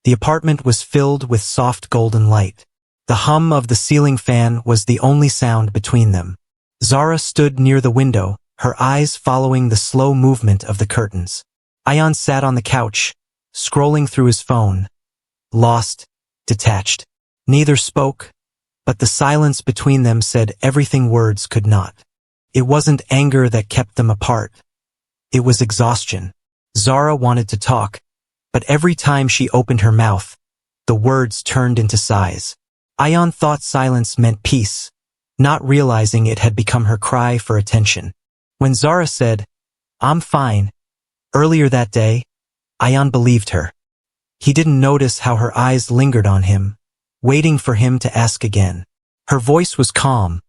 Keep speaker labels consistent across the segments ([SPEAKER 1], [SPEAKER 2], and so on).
[SPEAKER 1] The apartment was filled with soft golden light. The hum of the ceiling fan was the only sound between them. Zara stood near the window, her eyes following the slow movement of the curtains. Ayan sat on the couch, scrolling through his phone. Lost, detached. Neither spoke, but the silence between them said everything words could not. It wasn't anger that kept them apart. It was exhaustion. Zara wanted to talk, but every time she opened her mouth, the words turned into sighs. Ayan thought silence meant peace, not realizing it had become her cry for attention. When Zara said, "I'm fine," earlier that day, Ayan believed her. He didn't notice how her eyes lingered on him, waiting for him to ask again. Her voice was calm,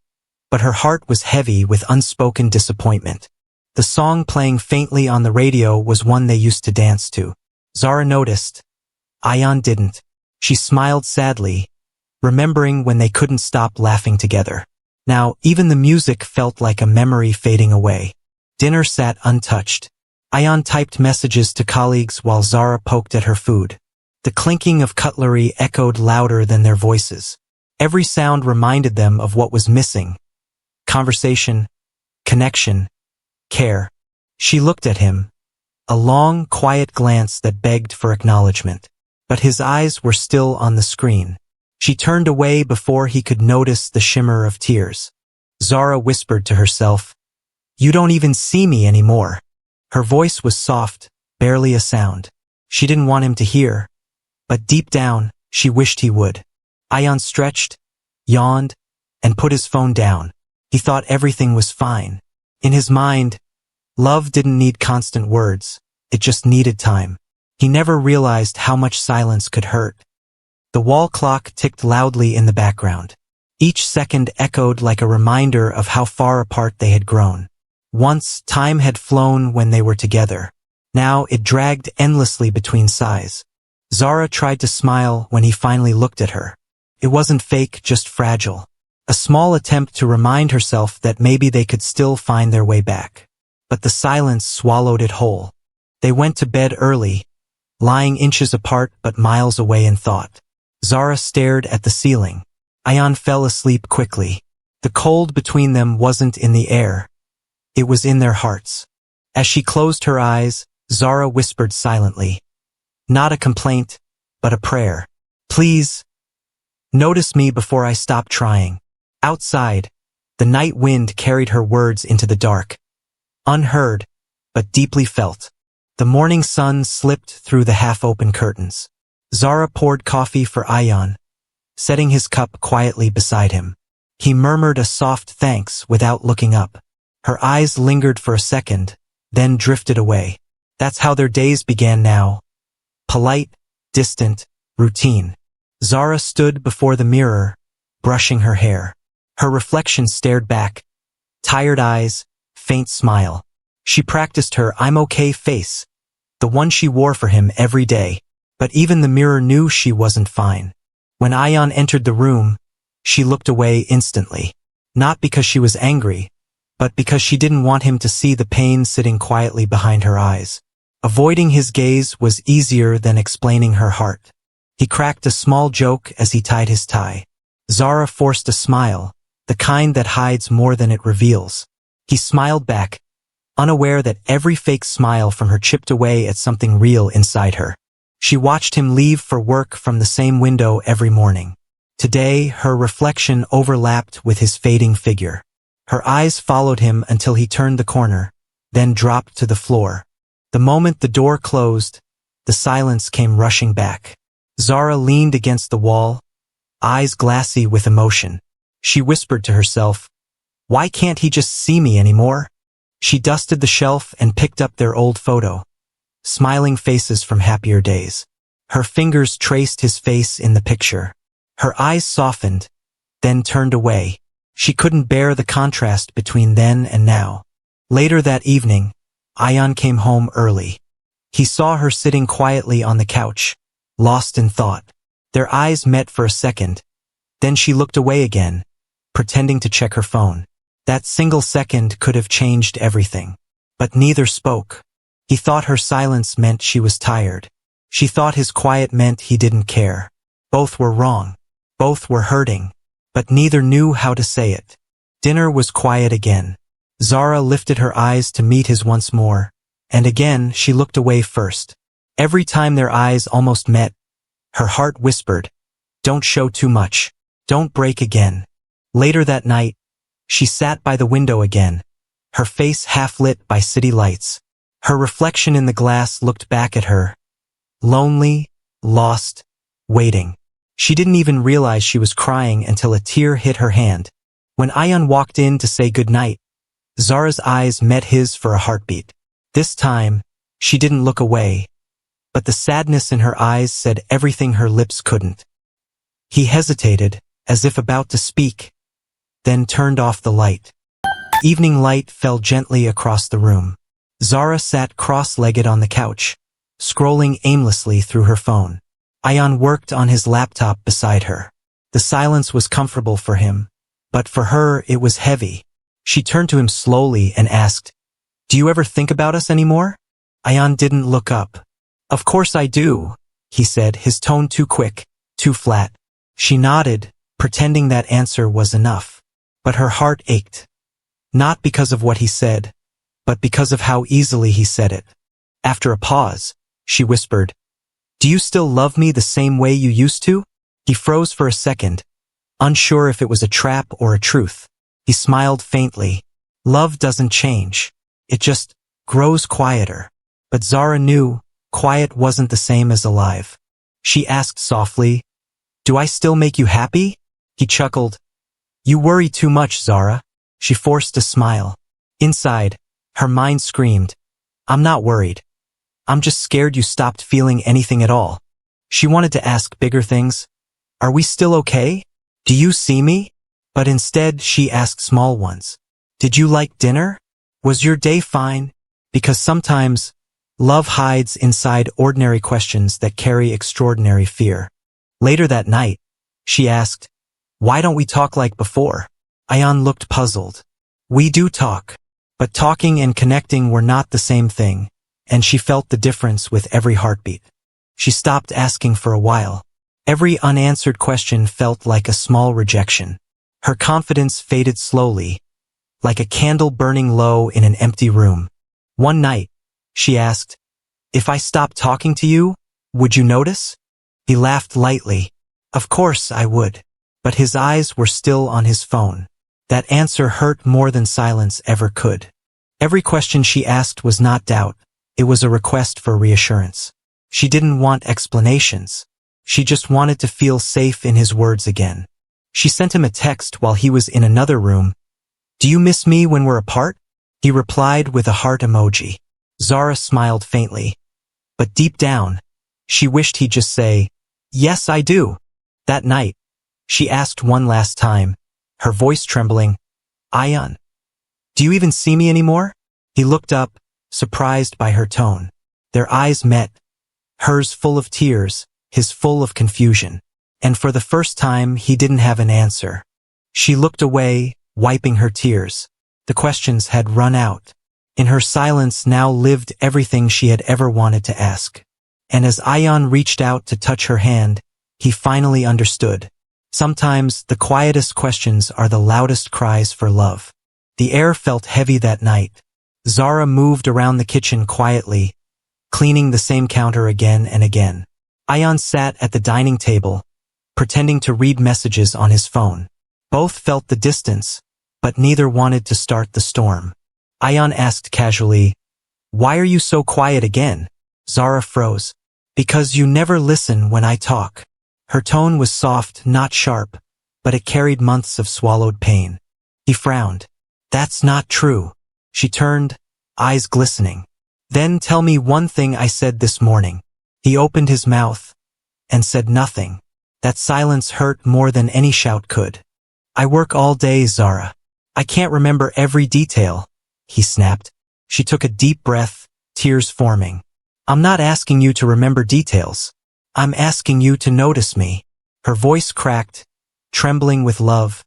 [SPEAKER 1] but her heart was heavy with unspoken disappointment. The song playing faintly on the radio was one they used to dance to. Zara noticed. Ayan didn't. She smiled sadly, remembering when they couldn't stop laughing together. Now, even the music felt like a memory fading away. Dinner sat untouched. Ayan typed messages to colleagues while Zara poked at her food. The clinking of cutlery echoed louder than their voices. Every sound reminded them of what was missing. Conversation, connection, care. She looked at him, a long, quiet glance that begged for acknowledgement. But his eyes were still on the screen. She turned away before he could notice the shimmer of tears. Zara whispered to herself, "You don't even see me anymore." Her voice was soft, barely a sound. She didn't want him to hear, but deep down, she wished he would. Ayan stretched, yawned, and put his phone down. He thought everything was fine. In his mind, love didn't need constant words, it just needed time. He never realized how much silence could hurt. The wall clock ticked loudly in the background. Each second echoed like a reminder of how far apart they had grown. Once, time had flown when they were together. Now, it dragged endlessly between sighs. Zara tried to smile when he finally looked at her. It wasn't fake, just fragile. A small attempt to remind herself that maybe they could still find their way back. But the silence swallowed it whole. They went to bed early, lying inches apart but miles away in thought. Zara stared at the ceiling. Ayan fell asleep quickly. The cold between them wasn't in the air. It was in their hearts. As she closed her eyes, Zara whispered silently. Not a complaint, but a prayer. "Please, notice me before I stop trying." Outside, the night wind carried her words into the dark. Unheard, but deeply felt. The morning sun slipped through the half-open curtains. Zara poured coffee for Ayan, setting his cup quietly beside him. He murmured a soft thanks without looking up. Her eyes lingered for a second, then drifted away. That's how their days began now. Polite, distant, routine. Zara stood before the mirror, brushing her hair. Her reflection stared back. Tired eyes, faint smile. She practiced her "I'm okay" face, the one she wore for him every day. But even the mirror knew she wasn't fine. When Ayan entered the room, she looked away instantly. Not because she was angry, but because she didn't want him to see the pain sitting quietly behind her eyes. Avoiding his gaze was easier than explaining her heart. He cracked a small joke as he tied his tie. Zara forced a smile, the kind that hides more than it reveals. He smiled back, unaware that every fake smile from her chipped away at something real inside her. She watched him leave for work from the same window every morning. Today, her reflection overlapped with his fading figure. Her eyes followed him until he turned the corner, then dropped to the floor. The moment the door closed, the silence came rushing back. Zara leaned against the wall, eyes glassy with emotion. She whispered to herself, "Why can't he just see me anymore?" She dusted the shelf and picked up their old photo. Smiling faces from happier days. Her fingers traced his face in the picture. Her eyes softened, then turned away. She couldn't bear the contrast between then and now. Later that evening, Ayan came home early. He saw her sitting quietly on the couch, lost in thought. Their eyes met for a second. Then she looked away again, pretending to check her phone. That single second could have changed everything. But neither spoke. He thought her silence meant she was tired. She thought his quiet meant he didn't care. Both were wrong. Both were hurting. But neither knew how to say it. Dinner was quiet again. Zara lifted her eyes to meet his once more, and again she looked away first. Every time their eyes almost met, her heart whispered, "Don't show too much. Don't break again." Later that night, she sat by the window again, her face half lit by city lights. Her reflection in the glass looked back at her, lonely, lost, waiting. She didn't even realize she was crying until a tear hit her hand. When Ayan walked in to say goodnight, Zara's eyes met his for a heartbeat. This time, she didn't look away, but the sadness in her eyes said everything her lips couldn't. He hesitated, as if about to speak, then turned off the light. Evening light fell gently across the room. Zara sat cross-legged on the couch, scrolling aimlessly through her phone. Ayan worked on his laptop beside her. The silence was comfortable for him, but for her it was heavy. She turned to him slowly and asked, "Do you ever think about us anymore?" Ayan didn't look up. "Of course I do," he said, his tone too quick, too flat. She nodded, pretending that answer was enough. But her heart ached. Not because of what he said, but because of how easily he said it. After a pause, she whispered, "Do you still love me the same way you used to?" He froze for a second, unsure if it was a trap or a truth. He smiled faintly. Love doesn't change. It just grows quieter. But Zara knew quiet wasn't the same as alive. She asked softly, "Do I still make you happy?" He chuckled. "You worry too much, Zara." She forced a smile. Inside, her mind screamed, "I'm not worried. I'm just scared you stopped feeling anything at all." She wanted to ask bigger things. "Are we still okay? Do you see me?" But instead she asked small ones. "Did you like dinner? Was your day fine?" Because sometimes, love hides inside ordinary questions that carry extraordinary fear. Later that night, she asked, "Why don't we talk like before?" Ayan looked puzzled. "We do talk." But talking and connecting were not the same thing, and she felt the difference with every heartbeat. She stopped asking for a while. Every unanswered question felt like a small rejection. Her confidence faded slowly, like a candle burning low in an empty room. One night, she asked, "If I stopped talking to you, would you notice?" He laughed lightly. "Of course I would." But his eyes were still on his phone. That answer hurt more than silence ever could. Every question she asked was not doubt. It was a request for reassurance. She didn't want explanations. She just wanted to feel safe in his words again. She sent him a text while he was in another room. "Do you miss me when we're apart?" He replied with a heart emoji. Zara smiled faintly. But deep down, she wished he'd just say, "Yes, I do." That night, she asked one last time, her voice trembling, "Ayan, do you even see me anymore?" He looked up, surprised by her tone. Their eyes met, hers full of tears, his full of confusion. And for the first time, he didn't have an answer. She looked away, wiping her tears. The questions had run out. In her silence now lived everything she had ever wanted to ask. And as Ayan reached out to touch her hand, he finally understood. Sometimes the quietest questions are the loudest cries for love. The air felt heavy that night. Zara moved around the kitchen quietly, cleaning the same counter again and again. Ayan sat at the dining table, pretending to read messages on his phone. Both felt the distance, but neither wanted to start the storm. Ayan asked casually, "Why are you so quiet again?" Zara froze. "Because you never listen when I talk." Her tone was soft, not sharp, but it carried months of swallowed pain. He frowned. "That's not true." She turned, eyes glistening. "Then tell me one thing I said this morning." He opened his mouth and said nothing. That silence hurt more than any shout could. "I work all day, Zara. I can't remember every detail," he snapped. She took a deep breath, tears forming. "I'm not asking you to remember details. I'm asking you to notice me." Her voice cracked, trembling with love,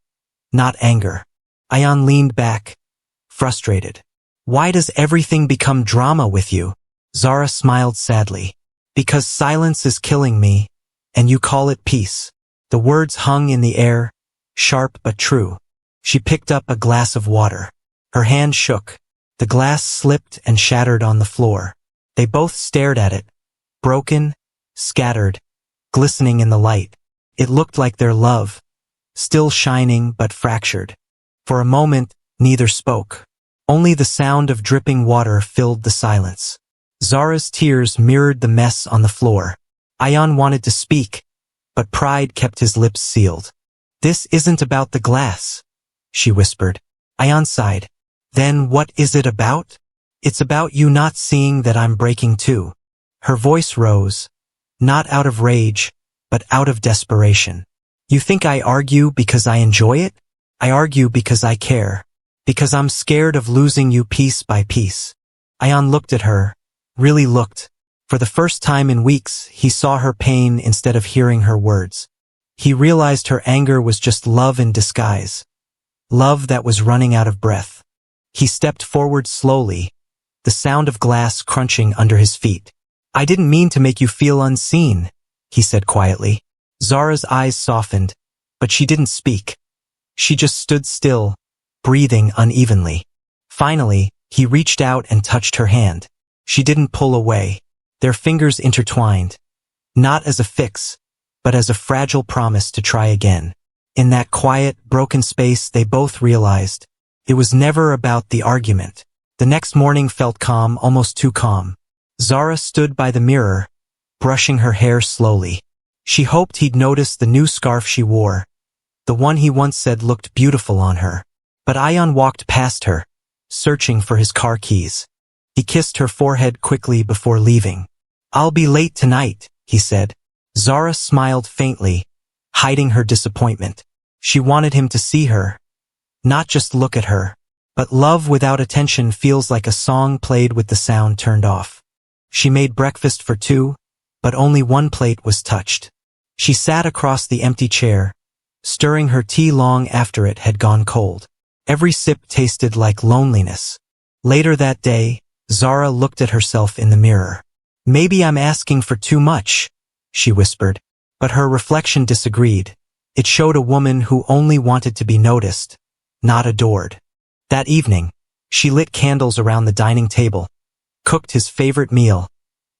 [SPEAKER 1] not anger. Ayan leaned back, frustrated. "Why does everything become drama with you?" Zara smiled sadly. Because silence is killing me, and you call it peace. The words hung in the air, sharp but true. She picked up a glass of water. Her hand shook. The glass slipped and shattered on the floor. They both stared at it, broken, scattered, glistening in the light. It looked like their love, still shining but fractured. For a moment, neither spoke. Only the sound of dripping water filled the silence. Zara's tears mirrored the mess on the floor. Ayan wanted to speak, but pride kept his lips sealed. "This isn't about the glass," she whispered. Ayan sighed. "Then what is it about?" "It's about you not seeing that I'm breaking too." Her voice rose, not out of rage, but out of desperation. "You think I argue because I enjoy it? I argue because I care. Because I'm scared of losing you piece by piece." Ayan looked at her, really looked. For the first time in weeks, he saw her pain instead of hearing her words. He realized her anger was just love in disguise. Love that was running out of breath. He stepped forward slowly, the sound of glass crunching under his feet. "I didn't mean to make you feel unseen," he said quietly. Zara's eyes softened, but she didn't speak. She just stood still, breathing unevenly. Finally, he reached out and touched her hand. She didn't pull away. Their fingers intertwined, not as a fix, but as a fragile promise to try again. In that quiet, broken space, they both realized it was never about the argument. The next morning felt calm, almost too calm. Zara stood by the mirror, brushing her hair slowly. She hoped he'd notice the new scarf she wore, the one he once said looked beautiful on her. But Ayan walked past her, searching for his car keys. He kissed her forehead quickly before leaving. "I'll be late tonight," he said. Zara smiled faintly, hiding her disappointment. She wanted him to see her, not just look at her. But love without attention feels like a song played with the sound turned off. She made breakfast for two, but only one plate was touched. She sat across the empty chair, stirring her tea long after it had gone cold. Every sip tasted like loneliness. Later that day, Zara looked at herself in the mirror. "Maybe I'm asking for too much," she whispered. But her reflection disagreed. It showed a woman who only wanted to be noticed, not adored. That evening, she lit candles around the dining table, cooked his favorite meal,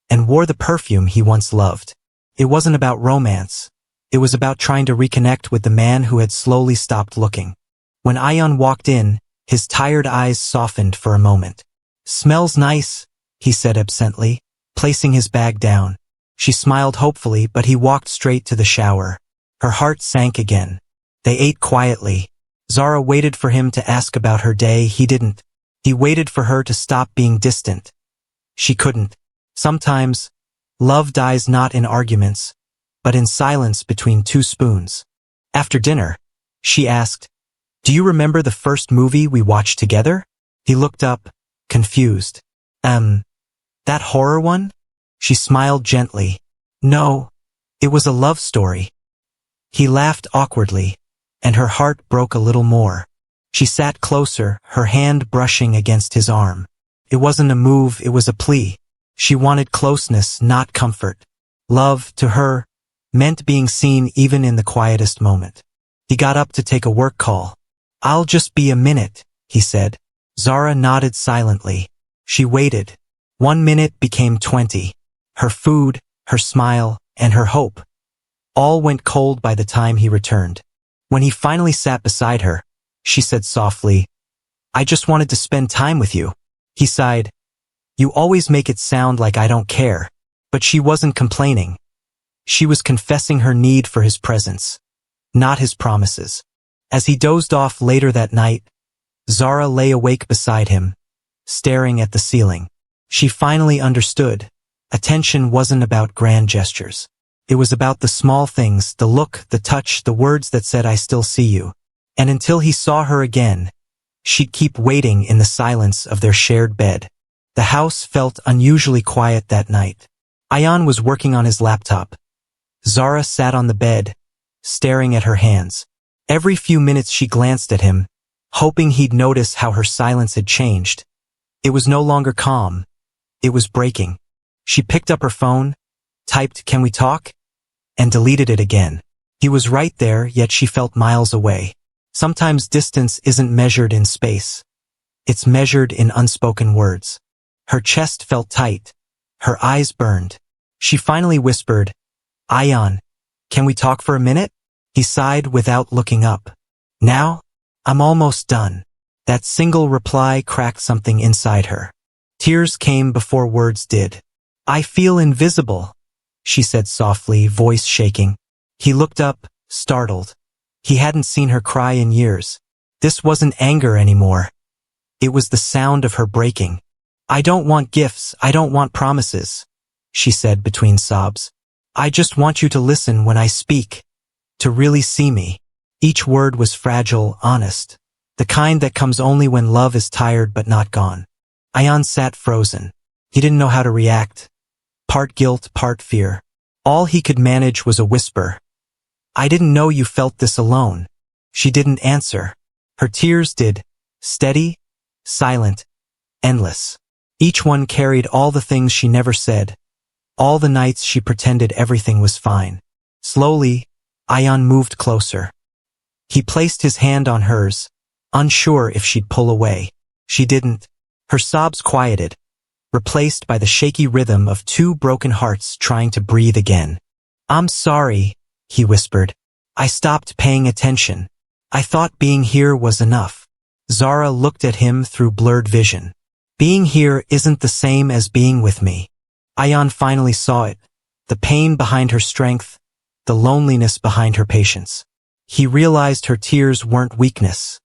[SPEAKER 1] and wore the perfume he once loved. It wasn't about romance. It was about trying to reconnect with the man who had slowly stopped looking. When Ayan walked in, his tired eyes softened for a moment. "Smells nice," he said absently, placing his bag down. She smiled hopefully, but he walked straight to the shower. Her heart sank again. They ate quietly. Zara waited for him to ask about her day. He didn't. He waited for her to stop being distant. She couldn't. Sometimes, love dies not in arguments, but in silence between two spoons. After dinner, she asked, "Do you remember the first movie we watched together?" He looked up, confused. That horror one?" She smiled gently. "No, it was a love story." He laughed awkwardly, and her heart broke a little more. She sat closer, her hand brushing against his arm. It wasn't a move, it was a plea. She wanted closeness, not comfort. Love, to her, meant being seen even in the quietest moment. He got up to take a work call. "I'll just be a minute," he said. Zara nodded silently. She waited. 1 minute became 20. Her food, her smile, and her hope all went cold by the time he returned. When he finally sat beside her, she said softly, "I just wanted to spend time with you." He sighed. "You always make it sound like I don't care." But she wasn't complaining. She was confessing her need for his presence, not his promises. As he dozed off later that night, Zara lay awake beside him, staring at the ceiling. She finally understood. Attention wasn't about grand gestures. It was about the small things, the look, the touch, the words that said, "I still see you." And until he saw her again, she'd keep waiting in the silence of their shared bed. The house felt unusually quiet that night. Ayan was working on his laptop. Zara sat on the bed, staring at her hands. Every few minutes she glanced at him, hoping he'd notice how her silence had changed. It was no longer calm. It was breaking. She picked up her phone, typed "Can we talk?" and deleted it again. He was right there, yet she felt miles away. Sometimes distance isn't measured in space. It's measured in unspoken words. Her chest felt tight. Her eyes burned. She finally whispered, "Ayan, can we talk for a minute?" He sighed without looking up. "Now? I'm almost done." That single reply cracked something inside her. Tears came before words did. "I feel invisible," she said softly, voice shaking. He looked up, startled. He hadn't seen her cry in years. This wasn't anger anymore. It was the sound of her breaking. "I don't want gifts, I don't want promises," she said between sobs. "I just want you to listen when I speak, to really see me." Each word was fragile, honest, the kind that comes only when love is tired but not gone. Ayan sat frozen. He didn't know how to react. Part guilt, part fear. All he could manage was a whisper. "I didn't know you felt this alone." She didn't answer. Her tears did, steady, silent, endless. Each one carried all the things she never said, all the nights she pretended everything was fine. Slowly, Ayan moved closer. He placed his hand on hers, unsure if she'd pull away. She didn't. Her sobs quieted, replaced by the shaky rhythm of two broken hearts trying to breathe again. "I'm sorry," he whispered. "I stopped paying attention. I thought being here was enough." Zara looked at him through blurred vision. "Being here isn't the same as being with me." Ayan finally saw it, the pain behind her strength, the loneliness behind her patience. He realized her tears weren't weakness.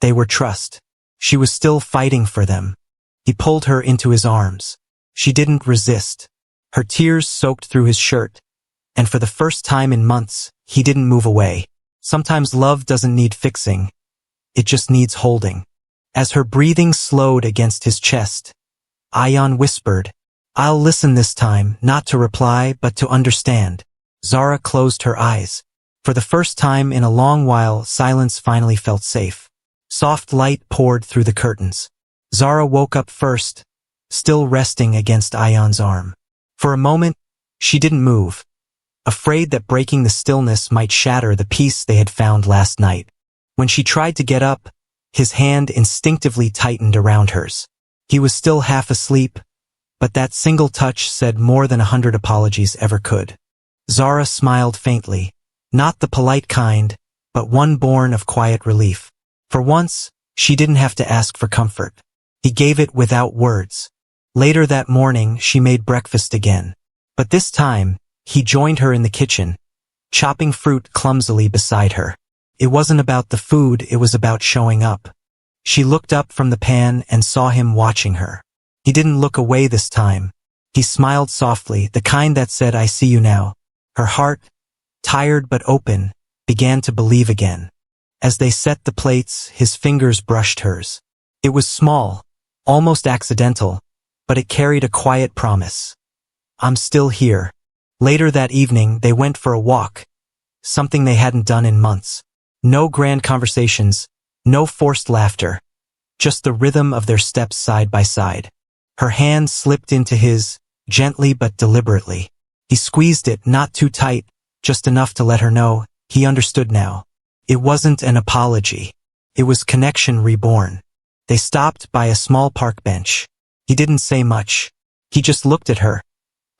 [SPEAKER 1] They were trust. She was still fighting for them. He pulled her into his arms. She didn't resist. Her tears soaked through his shirt, and for the first time in months, he didn't move away. Sometimes love doesn't need fixing. It just needs holding. As her breathing slowed against his chest, Ayan whispered, "I'll listen this time, not to reply, but to understand." Zara closed her eyes. For the first time in a long while, silence finally felt safe. Soft light poured through the curtains. Zara woke up first, still resting against Ayan's arm. For a moment, she didn't move, afraid that breaking the stillness might shatter the peace they had found last night. When she tried to get up, his hand instinctively tightened around hers. He was still half asleep, but that single touch said more than 100 apologies ever could. Zara smiled faintly, not the polite kind, but one born of quiet relief. For once, she didn't have to ask for comfort. He gave it without words. Later that morning, she made breakfast again. But this time, he joined her in the kitchen, chopping fruit clumsily beside her. It wasn't about the food, it was about showing up. She looked up from the pan and saw him watching her. He didn't look away this time. He smiled softly, the kind that said, "I see you now." Her heart, tired but open, began to believe again. As they set the plates, his fingers brushed hers. It was small, almost accidental, but it carried a quiet promise. "I'm still here." Later that evening, they went for a walk, something they hadn't done in months. No grand conversations, no forced laughter, just the rhythm of their steps side by side. Her hand slipped into his, gently but deliberately. He squeezed it, not too tight, just enough to let her know he understood now. It wasn't an apology. It was connection reborn. They stopped by a small park bench. He didn't say much. He just looked at her,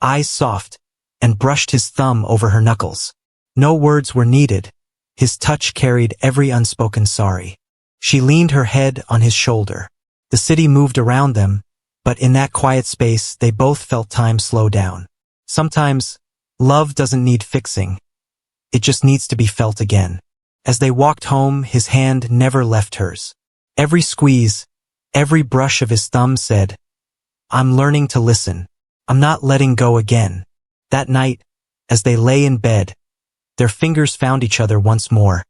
[SPEAKER 1] eyes soft, and brushed his thumb over her knuckles. No words were needed. His touch carried every unspoken sorry. She leaned her head on his shoulder. The city moved around them, but in that quiet space, they both felt time slow down. Sometimes, love doesn't need fixing. It just needs to be felt again. As they walked home, his hand never left hers. Every squeeze, every brush of his thumb said, "I'm learning to listen. I'm not letting go again." That night, as they lay in bed, their fingers found each other once more.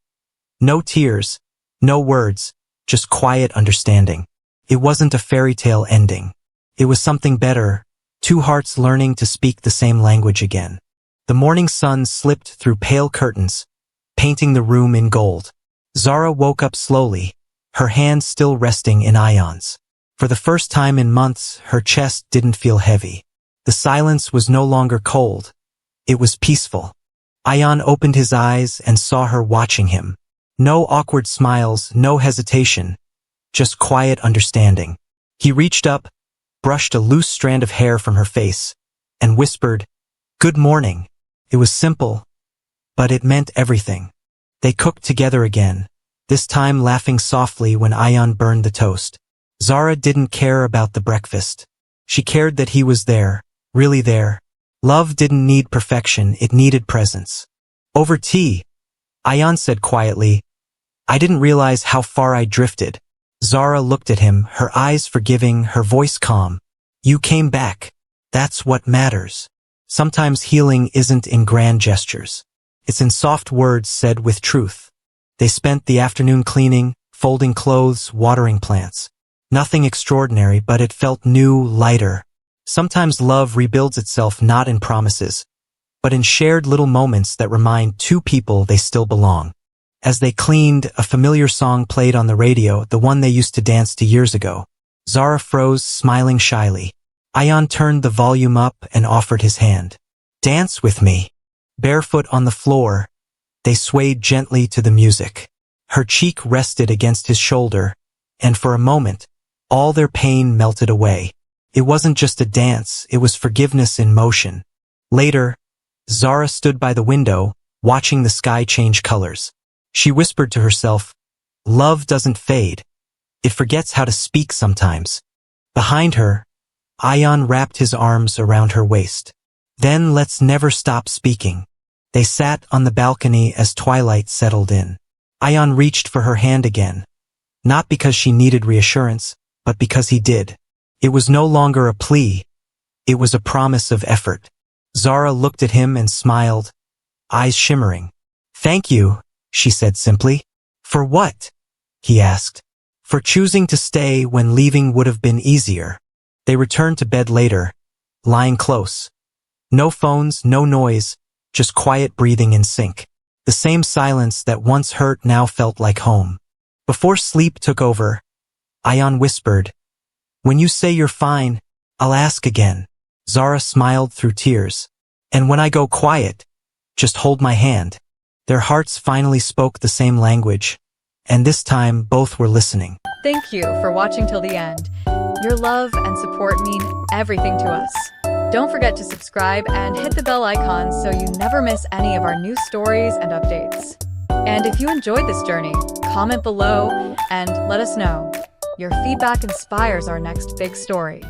[SPEAKER 1] No tears, no words, just quiet understanding. It wasn't a fairy tale ending. It was something better, two hearts learning to speak the same language again. The morning sun slipped through pale curtains, painting the room in gold. Zara woke up slowly, her hand still resting in Ayan's. For the first time in months, her chest didn't feel heavy. The silence was no longer cold, It was peaceful. Ayan opened his eyes and saw her watching him. No awkward smiles, no hesitation, just quiet understanding. He reached up, brushed a loose strand of hair from her face, and whispered, "Good morning." It was simple, but it meant everything. They cooked together again, this time laughing softly when Ayan burned the toast. Zara didn't care about the breakfast. She cared that he was there, really there. Love didn't need perfection, it needed presence. Over tea, Ayan said quietly, "I didn't realize how far I drifted." Zara looked at him, her eyes forgiving, her voice calm. "You came back. That's what matters." Sometimes healing isn't in grand gestures. It's in soft words said with truth. They spent the afternoon cleaning, folding clothes, watering plants. Nothing extraordinary, but it felt new, lighter. Sometimes love rebuilds itself not in promises, but in shared little moments that remind two people they still belong. As they cleaned, a familiar song played on the radio, the one they used to dance to years ago. Zara froze, smiling shyly. Ayan turned the volume up and offered his hand. "Dance with me." Barefoot on the floor, they swayed gently to the music. Her cheek rested against his shoulder, and for a moment, all their pain melted away. It wasn't just a dance, it was forgiveness in motion. Later, Zara stood by the window, watching the sky change colors. She whispered to herself, "Love doesn't fade. It forgets how to speak sometimes." Behind her, Ayan wrapped his arms around her waist. "Then let's never stop speaking." They sat on the balcony as twilight settled in. Ayan reached for her hand again, not because she needed reassurance, but because he did. It was no longer a plea, it was a promise of effort. Zara looked at him and smiled, eyes shimmering. "Thank you," she said simply. "For what?" he asked. "For choosing to stay when leaving would have been easier." They returned to bed later, lying close. No phones, no noise, just quiet breathing in sync. The same silence that once hurt now felt like home. Before sleep took over, Ayan whispered, "When you say you're fine, I'll ask again." Zara smiled through tears. "And when I go quiet, just hold my hand." Their hearts finally spoke the same language, and this time both were listening.
[SPEAKER 2] Thank you for watching till the end. Your love and support mean everything to us. Don't forget to subscribe and hit the bell icon so you never miss any of our new stories and updates. And if you enjoyed this journey, comment below and let us know. Your feedback inspires our next big story.